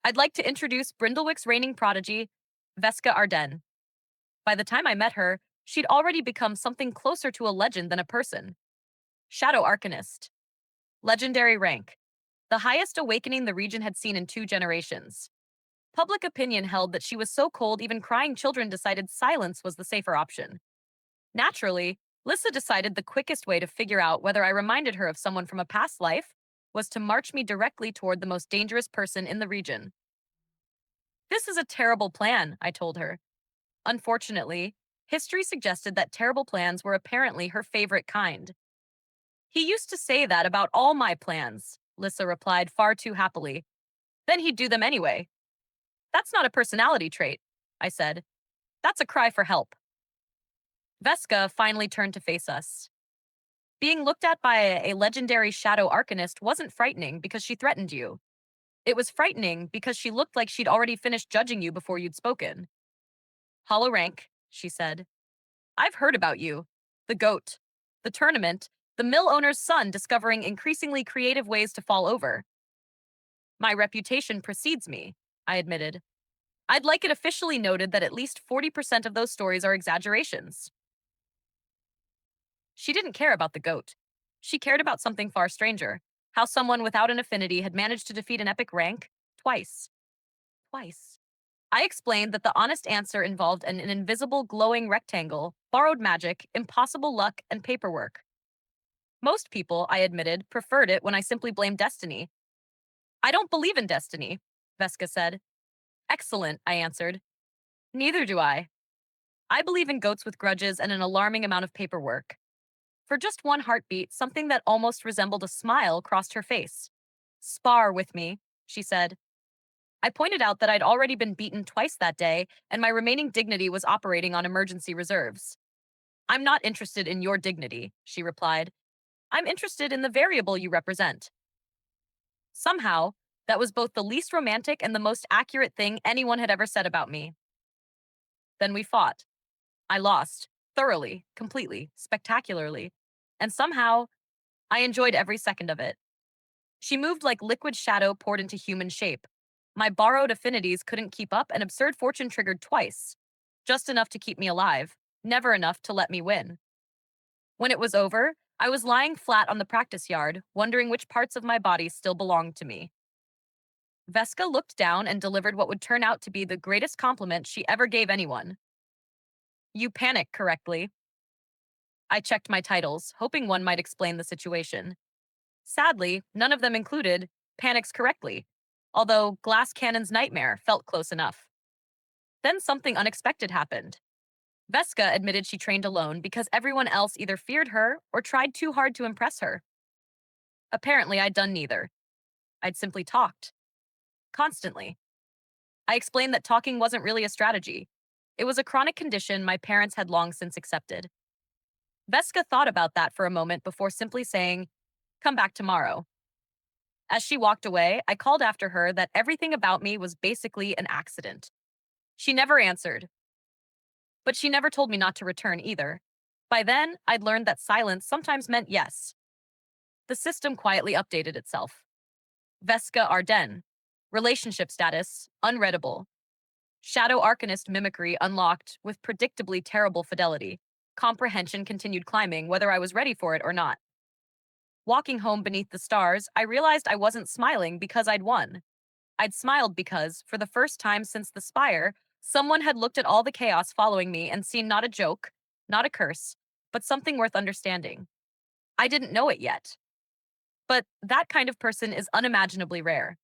I'd like to introduce Brindlewick's reigning prodigy, Vesca Arden. By the time I met her, she'd already become something closer to a legend than a person. Shadow Arcanist. Legendary rank. The highest awakening the region had seen in 2 generations. Public opinion held that she was so cold even crying children decided silence was the safer option. Naturally, Lissa decided the quickest way to figure out whether I reminded her of someone from a past life was to march me directly toward the most dangerous person in the region. This is a terrible plan, I told her. Unfortunately, history suggested that terrible plans were apparently her favorite kind. He used to say that about all my plans, Lissa replied far too happily. Then he'd do them anyway. That's not a personality trait, I said. That's a cry for help. Vesca finally turned to face us. Being looked at by a legendary shadow arcanist wasn't frightening because she threatened you. It was frightening because she looked like she'd already finished judging you before you'd spoken. Hollow rank, she said. I've heard about you. The goat. The tournament. The mill owner's son discovering increasingly creative ways to fall over. My reputation precedes me, I admitted. I'd like it officially noted that at least 40% of those stories are exaggerations. She didn't care about the goat. She cared about something far stranger. How someone without an affinity had managed to defeat an epic rank twice. Twice. I explained that the honest answer involved an invisible glowing rectangle, borrowed magic, impossible luck, and paperwork. Most people, I admitted, preferred it when I simply blamed destiny. I don't believe in destiny, Vesca said. Excellent, I answered. Neither do I. I believe in goats with grudges and an alarming amount of paperwork. For just one heartbeat, something that almost resembled a smile crossed her face. Spar with me, she said. I pointed out that I'd already been beaten twice that day, and my remaining dignity was operating on emergency reserves. I'm not interested in your dignity, she replied. I'm interested in the variable you represent. Somehow, that was both the least romantic and the most accurate thing anyone had ever said about me. Then we fought. I lost. Thoroughly, completely, spectacularly. And somehow, I enjoyed every second of it. She moved like liquid shadow poured into human shape. My borrowed affinities couldn't keep up, and absurd fortune triggered twice. Just enough to keep me alive, never enough to let me win. When it was over, I was lying flat on the practice yard, wondering which parts of my body still belonged to me. Vesca looked down and delivered what would turn out to be the greatest compliment she ever gave anyone. You panic correctly. I checked my titles, hoping one might explain the situation. Sadly, none of them included panics correctly, although Glass Cannon's Nightmare felt close enough. Then something unexpected happened. Vesca admitted she trained alone because everyone else either feared her or tried too hard to impress her. Apparently, I'd done neither. I'd simply talked. Constantly. I explained that talking wasn't really a strategy. It was a chronic condition my parents had long since accepted. Vesca thought about that for a moment before simply saying, "Come back tomorrow." As she walked away, I called after her that everything about me was basically an accident. She never answered, but she never told me not to return either. By then, I'd learned that silence sometimes meant yes. The system quietly updated itself. Vesca Arden. Relationship status, unreadable. Shadow Arcanist mimicry unlocked with predictably terrible fidelity. Comprehension continued climbing whether I was ready for it or not. Walking home beneath the stars, I realized I wasn't smiling because I'd won. I'd smiled because, for the first time since the Spire, someone had looked at all the chaos following me and seen not a joke, not a curse, but something worth understanding. I didn't know it yet. But that kind of person is unimaginably rare.